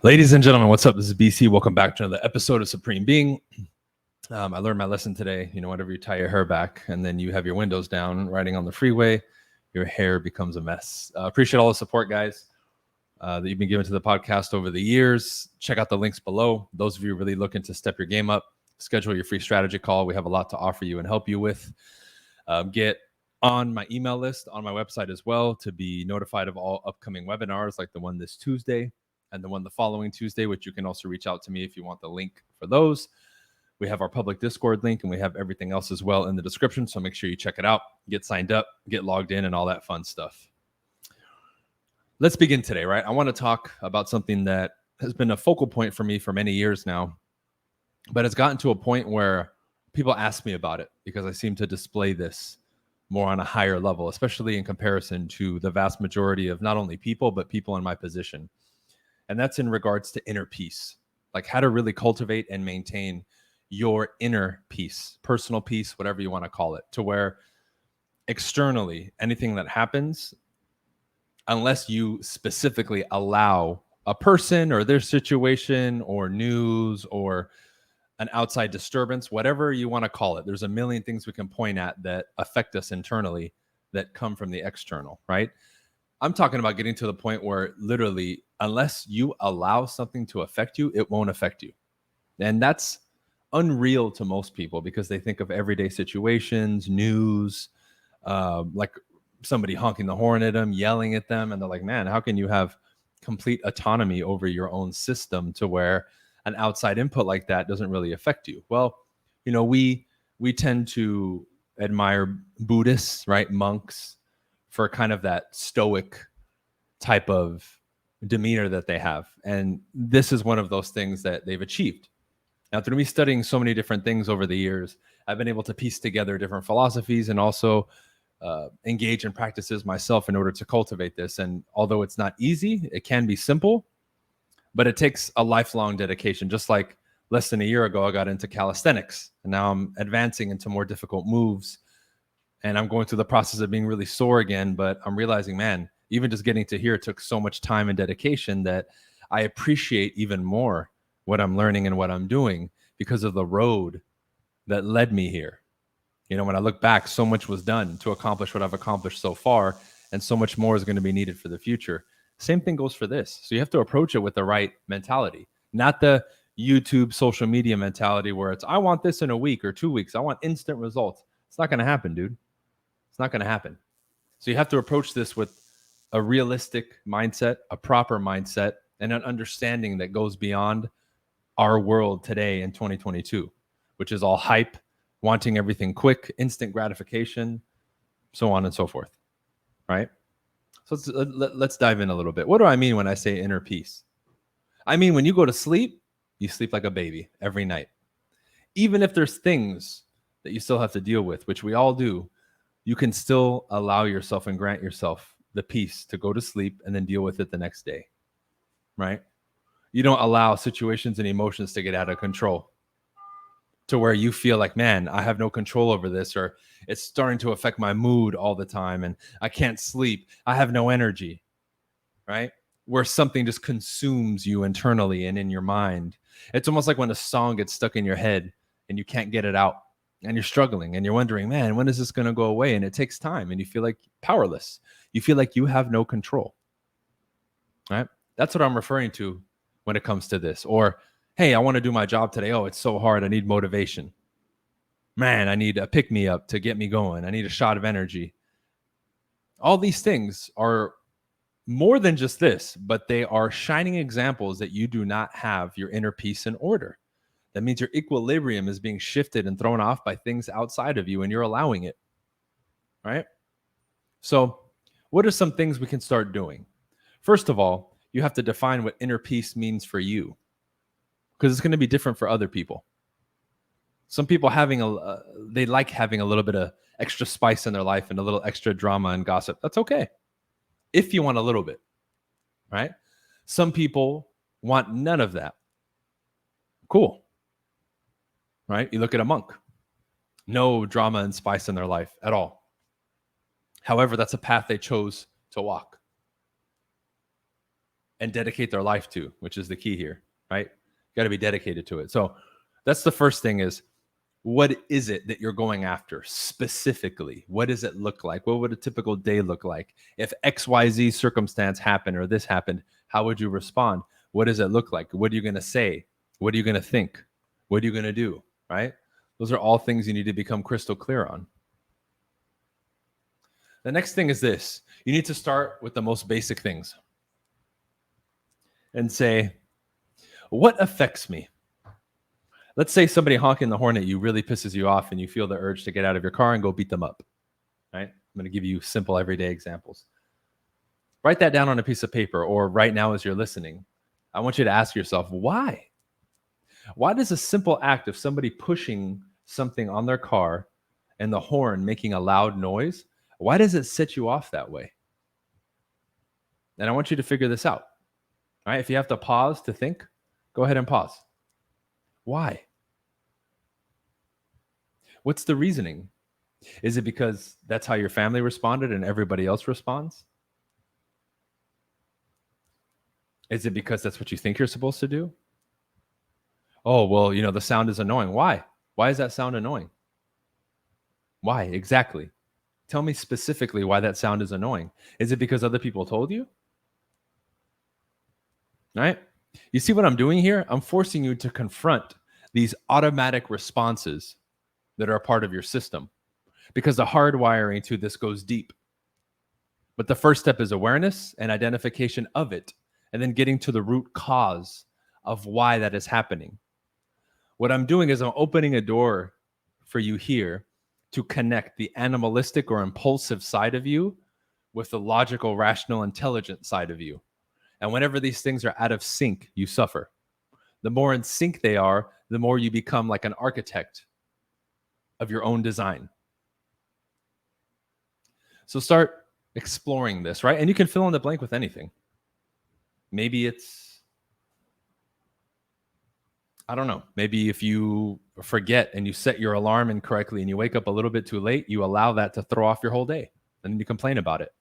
Ladies and gentlemen, what's up? This is BC. Welcome back to another episode of Supreme Being. I learned my lesson today. Whenever you tie your hair back and then you have your windows down riding on the freeway, your hair becomes a mess. Appreciate all the support, guys, that you've been giving to the podcast over the years. Check out the links below. Those of you really looking to step your game up, schedule your free strategy call. We have a lot to offer you and help you with. Get on my email list on my website as well to be notified of all upcoming webinars like the one this Tuesday and the one the following Tuesday, which you can also reach out to me if you want the link for those. We have our public Discord link and we have everything else as well in the description. So make sure you check it out, get signed up, get logged in and all that fun stuff. Let's begin today, right? I want to talk about something that has been a focal point for me for many years now, but it's gotten to a point where people ask me about it because I seem to display this more on a higher level, especially in comparison to the vast majority of not only people, but people in my position. And that's in regards to inner peace, like how to really cultivate and maintain your inner peace, personal peace, whatever you want to call it, to where externally, anything that happens, unless you specifically allow a person or their situation or news or an outside disturbance, whatever you want to call it, there's a million things we can point at that affect us internally that come from the external, right? I'm talking about getting to the point where literally, unless you allow something to affect you, it won't affect you. And that's unreal to most people because they think of everyday situations, news, like somebody honking the horn at them, yelling at them. And they're like, man, how can you have complete autonomy over your own system to where an outside input like that doesn't really affect you? Well, we tend to admire Buddhists, right? Monks, for kind of that stoic type of demeanor that they have. And this is one of those things that they've achieved. Now, through me studying so many different things over the years, I've been able to piece together different philosophies and also engage in practices myself in order to cultivate this. And although it's not easy, it can be simple, but it takes a lifelong dedication. Just like less than a year ago, I got into calisthenics, and now I'm advancing into more difficult moves. And I'm going through the process of being really sore again, but I'm realizing, man, even just getting to here took so much time and dedication that I appreciate even more what I'm learning and what I'm doing because of the road that led me here. When I look back, so much was done to accomplish what I've accomplished so far, and so much more is going to be needed for the future. Same thing goes for this. So you have to approach it with the right mentality, not the YouTube social media mentality where it's, I want this in a week or 2 weeks. I want instant results. It's not going to happen, dude. It's not going to happen. So you have to approach this with a realistic mindset, a proper mindset, and an understanding that goes beyond our world today in 2022, which is all hype, wanting everything quick, instant gratification, so on and so forth, right? So let's dive in a little bit. What do I mean when I say inner peace? I mean, when you go to sleep, you sleep like a baby every night. Even if there's things that you still have to deal with, which we all do, you can still allow yourself and grant yourself the peace to go to sleep and then deal with it the next day, right? You don't allow situations and emotions to get out of control to where you feel like, man, I have no control over this, or it's starting to affect my mood all the time and I can't sleep. I have no energy, right? Where something just consumes you internally and in your mind. It's almost like when a song gets stuck in your head and you can't get it out. And you're struggling and you're wondering, man, when is this going to go away? And it takes time and you feel like powerless. You feel like you have no control, right? That's what I'm referring to when it comes to this. Or, hey, I want to do my job today. Oh, it's so hard. I need motivation. Man, I need a pick me up to get me going. I need a shot of energy. All these things are more than just this, but they are shining examples that you do not have your inner peace in order. That means your equilibrium is being shifted and thrown off by things outside of you, and you're allowing it, right? So what are some things we can start doing? First of all, you have to define what inner peace means for you, because it's going to be different for other people. Some people they like having a little bit of extra spice in their life and a little extra drama and gossip. That's okay if you want a little bit, right? Some people want none of that. Cool. Right? You look at a monk, no drama and spice in their life at all. However, that's a path they chose to walk. and dedicate their life to, which is the key here, right? Got to be dedicated to it. So that's the first thing is, what is it that you're going after specifically? What does it look like? What would a typical day look like? If XYZ circumstance happened or this happened, how would you respond? What does it look like? What are you going to say? What are you going to think? What are you going to do? Right? Those are all things you need to become crystal clear on. The next thing is this. You need to start with the most basic things and say, what affects me? Let's say somebody honking the horn at you really pisses you off and you feel the urge to get out of your car and go beat them up, right? I'm going to give you simple everyday examples. Write that down on a piece of paper, or right now as you're listening, I want you to ask yourself, why? Why does a simple act of somebody pushing something on their car and the horn making a loud noise, why does it set you off that way? And I want you to figure this out. All right? If you have to pause to think, go ahead and pause. Why? What's the reasoning? Is it because that's how your family responded and everybody else responds? Is it because that's what you think you're supposed to do? Oh, well, the sound is annoying. Why? Why is that sound annoying? Why exactly? Tell me specifically why that sound is annoying. Is it because other people told you? Right? You see what I'm doing here? I'm forcing you to confront these automatic responses that are a part of your system, because the hardwiring to this goes deep. But the first step is awareness and identification of it, and then getting to the root cause of why that is happening. What I'm doing is I'm opening a door for you here to connect the animalistic or impulsive side of you with the logical, rational, intelligent side of you. And whenever these things are out of sync, you suffer. The more in sync they are, the more you become like an architect of your own design. So start exploring this, right? And you can fill in the blank with anything. Maybe it's, I don't know, maybe if you forget and you set your alarm incorrectly and you wake up a little bit too late, you allow that to throw off your whole day. And then you complain about it.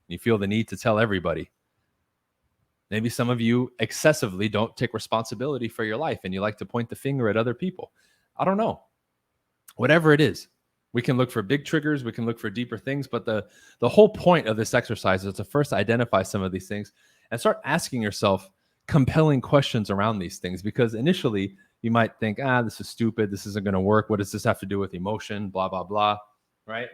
You feel the need to tell everybody. Maybe some of you excessively don't take responsibility for your life and you like to point the finger at other people. I don't know. Whatever it is, we can look for big triggers. We can look for deeper things. But the whole point of this exercise is to first identify some of these things and start asking yourself compelling questions around these things. Because initially you might think, this is stupid. This isn't going to work. What does this have to do with emotion? Blah, blah, blah. Right?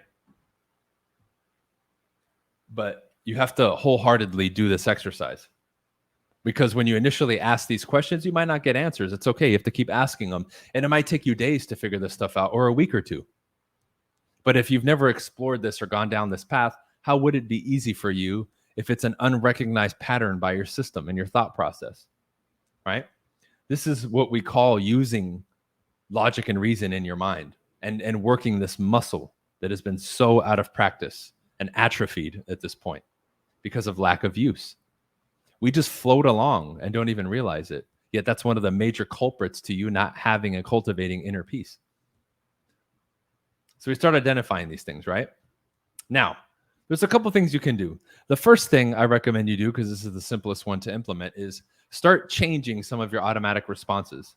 But you have to wholeheartedly do this exercise. Because when you initially ask these questions, you might not get answers. It's okay. You have to keep asking them. And it might take you days to figure this stuff out, or a week or two. But if you've never explored this or gone down this path, how would it be easy for you if it's an unrecognized pattern by your system and your thought process, right? This is what we call using logic and reason in your mind and working this muscle that has been so out of practice and atrophied at this point because of lack of use. We just float along and don't even realize it. Yet that's one of the major culprits to you not having and cultivating inner peace. So we start identifying these things, right? Now, there's a couple things you can do. The first thing I recommend you do, because this is the simplest one to implement, is start changing some of your automatic responses.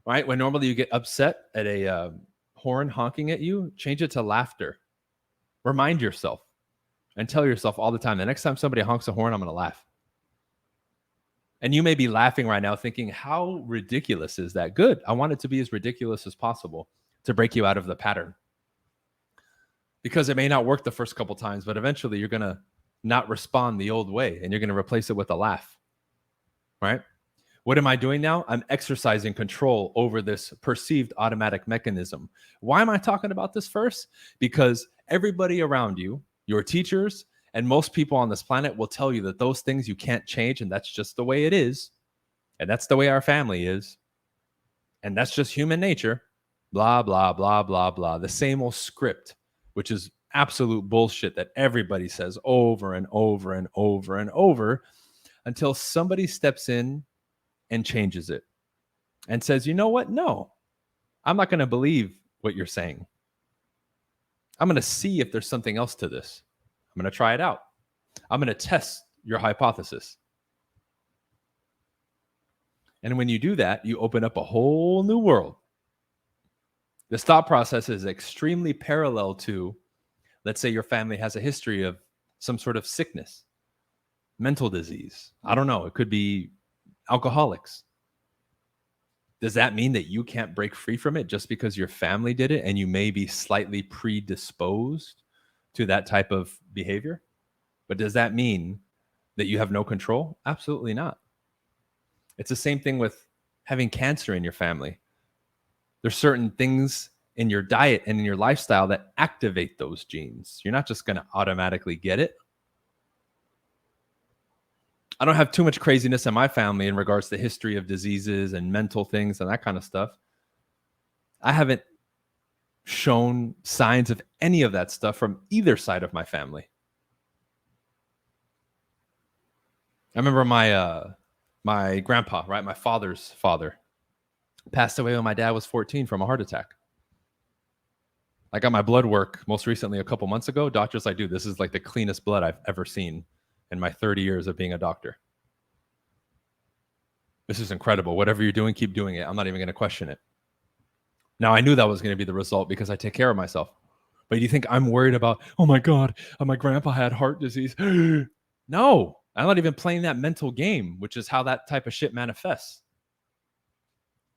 Right? When normally you get upset at a horn honking at you, change it to laughter. Remind yourself and tell yourself all the time, the next time somebody honks a horn, I'm going to laugh. And you may be laughing right now thinking, how ridiculous is that? Good. I want it to be as ridiculous as possible to break you out of the pattern. Because it may not work the first couple times, but eventually you're going to not respond the old way and you're going to replace it with a laugh. Right? What am I doing now? I'm exercising control over this perceived automatic mechanism. Why am I talking about this first? Because everybody around you, your teachers, and most people on this planet will tell you that those things you can't change, and that's just the way it is. And that's the way our family is. And that's just human nature. Blah, blah, blah, blah, blah. The same old script, which is absolute bullshit that everybody says over and over and over and over until somebody steps in and changes it and says, you know what? No, I'm not going to believe what you're saying. I'm going to see if there's something else to this. I'm going to try it out. I'm going to test your hypothesis. And when you do that, you open up a whole new world. This thought process is extremely parallel to, let's say your family has a history of some sort of sickness, mental disease. I don't know. It could be alcoholics. Does that mean that you can't break free from it just because your family did it and you may be slightly predisposed to that type of behavior? But does that mean that you have no control? Absolutely not. It's the same thing with having cancer in your family. There's certain things in your diet and in your lifestyle that activate those genes. You're not just going to automatically get it. I don't have too much craziness in my family in regards to history of diseases and mental things and that kind of stuff. I haven't shown signs of any of that stuff from either side of my family. I remember my grandpa, right? My father's father passed away when my dad was 14 from a heart attack. I got my blood work most recently a couple months ago. Doctor's like, dude, this is like the cleanest blood I've ever seen in my 30 years of being a doctor. This is incredible. Whatever you're doing, keep doing it. I'm not even going to question it. Now, I knew that was going to be the result because I take care of myself. But you think I'm worried about, oh my God, my grandpa had heart disease? No, I'm not even playing that mental game, which is how that type of shit manifests.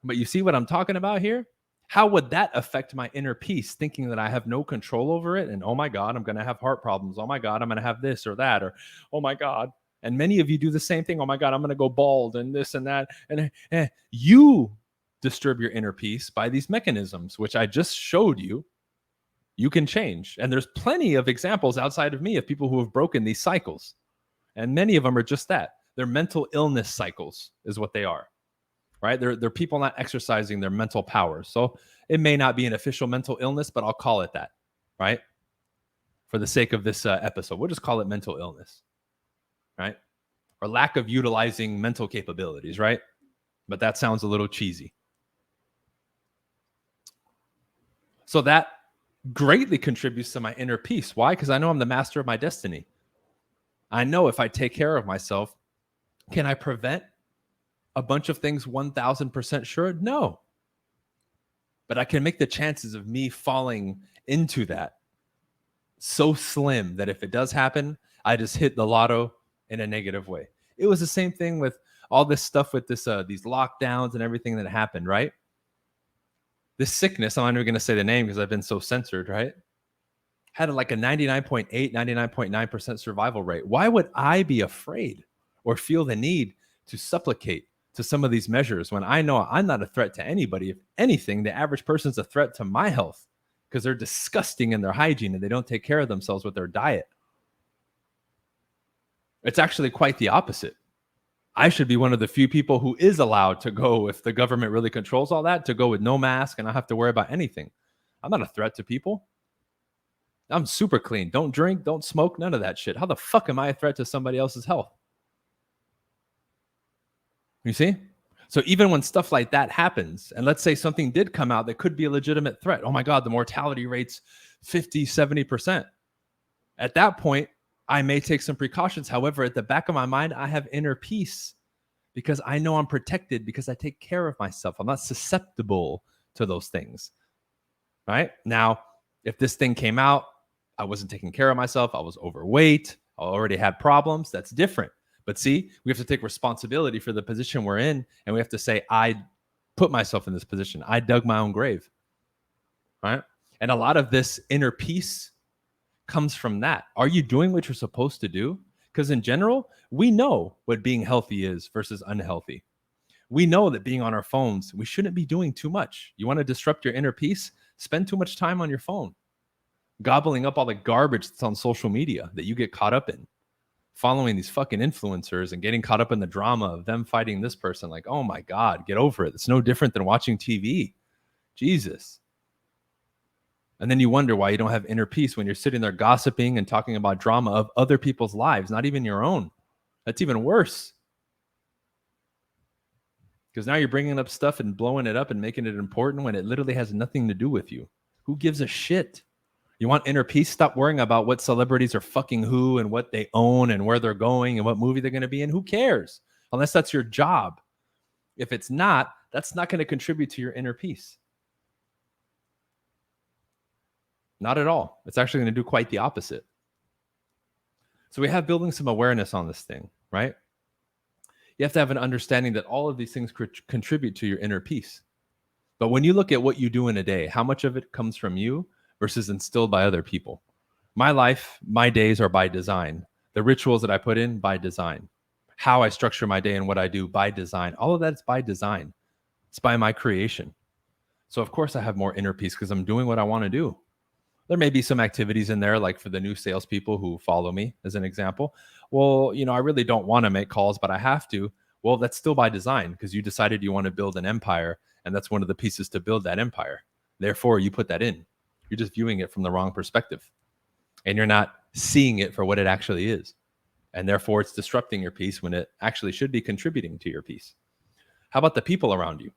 But you see what I'm talking about here? How would that affect my inner peace, thinking that I have no control over it? And oh my God, I'm going to have heart problems. Oh my God, I'm going to have this or that. Or oh my God. And many of you do the same thing. Oh my God, I'm going to go bald and this and that. And you disturb your inner peace by these mechanisms, which I just showed you. You can change. And there's plenty of examples outside of me of people who have broken these cycles. And many of them are just that. They're mental illness cycles is what they are. Right? They're people not exercising their mental powers. So it may not be an official mental illness, but I'll call it that, right? For the sake of this episode, we'll just call it mental illness, right? Or lack of utilizing mental capabilities, right? But that sounds a little cheesy. So that greatly contributes to my inner peace. Why? Because I know I'm the master of my destiny. I know if I take care of myself, can I prevent a bunch of things 1000% sure? No. But I can make the chances of me falling into that so slim that if it does happen, I just hit the lotto in a negative way. It was the same thing with all this stuff with this these lockdowns and everything that happened, right? This sickness, I'm not even going to say the name because I've been so censored, right? Had like a 99.8, 99.9% survival rate. Why would I be afraid or feel the need to supplicate to some of these measures when I know I'm not a threat to anybody? If anything, the average person's a threat to my health because they're disgusting in their hygiene and they don't take care of themselves with their diet. It's actually quite the opposite. I should be one of the few people who is allowed to go, if the government really controls all that, to go with no mask and not have to worry about anything. I'm not a threat to people. I'm super clean. Don't drink, don't smoke, none of that shit. How the fuck am I a threat to somebody else's health? You see? So even when stuff like that happens, and let's say something did come out that could be a legitimate threat. Oh my God, the mortality rate's 50, 70%. At that point, I may take some precautions. However, at the back of my mind, I have inner peace because I know I'm protected because I take care of myself. I'm not susceptible to those things. Right? Now, if this thing came out, I wasn't taking care of myself, I was overweight, I already had problems, that's different. But see, we have to take responsibility for the position we're in, and we have to say, I put myself in this position. I dug my own grave. Right? And a lot of this inner peace comes from that. Are you doing what you're supposed to do? Because in general, we know what being healthy is versus unhealthy. We know that being on our phones, we shouldn't be doing too much. You want to disrupt your inner peace? Spend too much time on your phone, gobbling up all the garbage that's on social media that you get caught up in, following these fucking influencers and getting caught up in the drama of them fighting this person. Like, oh my God, get over it. It's no different than watching TV. Jesus. And then you wonder why you don't have inner peace when you're sitting there gossiping and talking about drama of other people's lives, not even your own. That's even worse. Because now you're bringing up stuff and blowing it up and making it important when it literally has nothing to do with you. Who gives a shit? You want inner peace? Stop worrying about what celebrities are fucking who and what they own and where they're going and what movie they're going to be in. Who cares? Unless that's your job. If it's not, that's not going to contribute to your inner peace. Not at all. It's actually going to do quite the opposite. So we have building some awareness on this thing, right? You have to have an understanding that all of these things contribute to your inner peace. But when you look at what you do in a day, how much of it comes from you versus instilled by other people? My life, my days are by design. The rituals that I put in, by design. How I structure my day and what I do, by design. All of that is by design. It's by my creation. So of course I have more inner peace because I'm doing what I want to do. There may be some activities in there, like for the new salespeople who follow me, as an example. Well, I really don't want to make calls, but I have to. Well, that's still by design because you decided you want to build an empire, and that's one of the pieces to build that empire. Therefore, you put that in. You're just viewing it from the wrong perspective, and you're not seeing it for what it actually is. And therefore, it's disrupting your peace when it actually should be contributing to your peace. How about the people around you?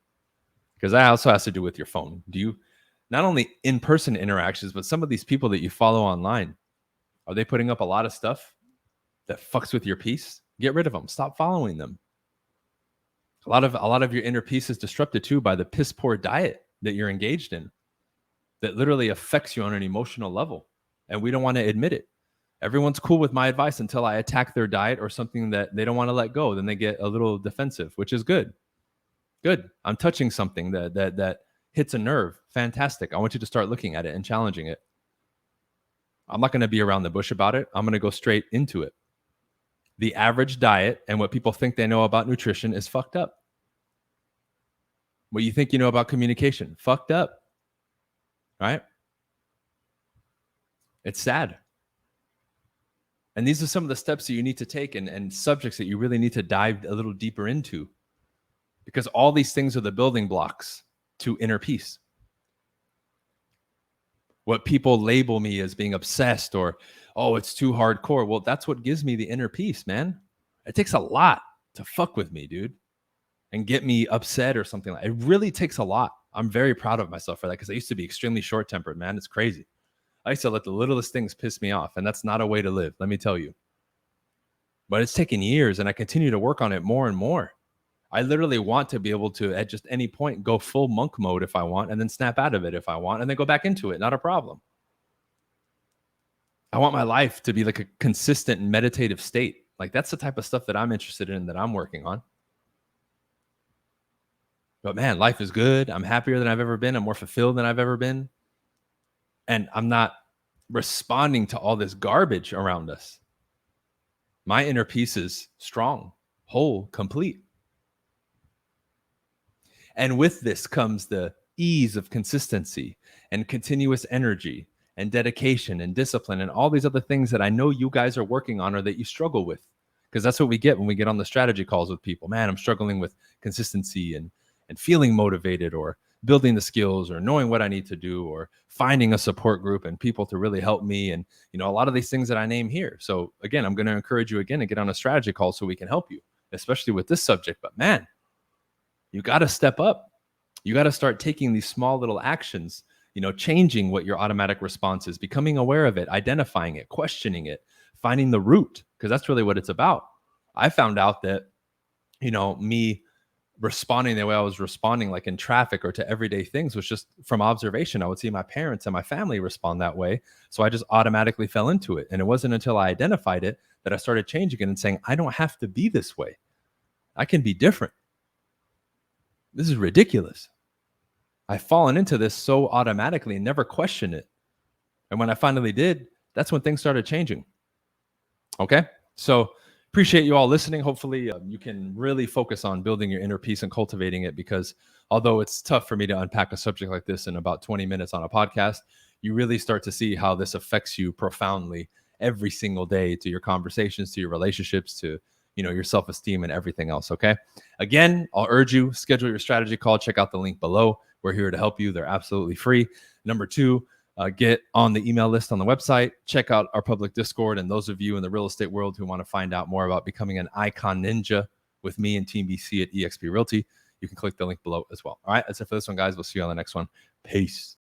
Because that also has to do with your phone. Do you not only in-person interactions, but some of these people that you follow online, are they putting up a lot of stuff that fucks with your peace? Get rid of them. Stop following them. A lot of your inner peace is disrupted too by the piss poor diet that you're engaged in that literally affects you on an emotional level. And we don't want to admit it. Everyone's cool with my advice until I attack their diet or something that they don't want to let go. Then they get a little defensive, which is good. Good. I'm touching something that hits a nerve. Fantastic. I want you to start looking at it and challenging it. I'm not going to be around the bush about it. I'm going to go straight into it. The average diet and what people think they know about nutrition is fucked up. What you think you know about communication, fucked up. Right? It's sad. And these are some of the steps that you need to take and subjects that you really need to dive a little deeper into, because all these things are the building blocks to inner peace. What people label me as being obsessed or, oh, it's too hardcore. Well, that's what gives me the inner peace, man. It takes a lot to fuck with me, dude, and get me upset or something like that. It really takes a lot. I'm very proud of myself for that because I used to be extremely short-tempered, man. It's crazy. I used to let the littlest things piss me off, and that's not a way to live, let me tell you. But it's taken years, and I continue to work on it more and more. I literally want to be able to, at just any point, go full monk mode if I want, and then snap out of it if I want, and then go back into it. Not a problem. I want my life to be like a consistent meditative state. Like that's the type of stuff that I'm interested in, that I'm working on. But man, life is good. I'm happier than I've ever been. I'm more fulfilled than I've ever been. And I'm not responding to all this garbage around us. My inner peace is strong, whole, complete. And with this comes the ease of consistency and continuous energy and dedication and discipline and all these other things that I know you guys are working on or that you struggle with. Because that's what we get when we get on the strategy calls with people. Man, I'm struggling with consistency and feeling motivated or building the skills or knowing what I need to do or finding a support group and people to really help me. And, a lot of these things that I name here. So again, I'm going to encourage you again to get on a strategy call so we can help you, especially with this subject. But man, you got to step up. You got to start taking these small little actions, changing what your automatic response is, becoming aware of it, identifying it, questioning it, finding the root, because that's really what it's about. I found out that, me responding the way I was responding, like in traffic or to everyday things, was just from observation. I would see my parents and my family respond that way. So I just automatically fell into it. And it wasn't until I identified it that I started changing it and saying, I don't have to be this way. I can be different. This is ridiculous. I've fallen into this so automatically and never questioned it. And when I finally did, that's when things started changing. Okay. So appreciate you all listening. Hopefully you can really focus on building your inner peace and cultivating it, because although it's tough for me to unpack a subject like this in about 20 minutes on a podcast, you really start to see how this affects you profoundly every single day, to your conversations, to your relationships, to your self-esteem and everything else. Okay. Again, I'll urge you, schedule your strategy call. Check out the link below. We're here to help you. They're absolutely free. Number two, get on the email list on the website. Check out our public Discord. And those of you in the real estate world who want to find out more about becoming an icon ninja with me and Team BC at eXp Realty, you can click the link below as well. All right. That's it for this one, guys. We'll see you on the next one. Peace.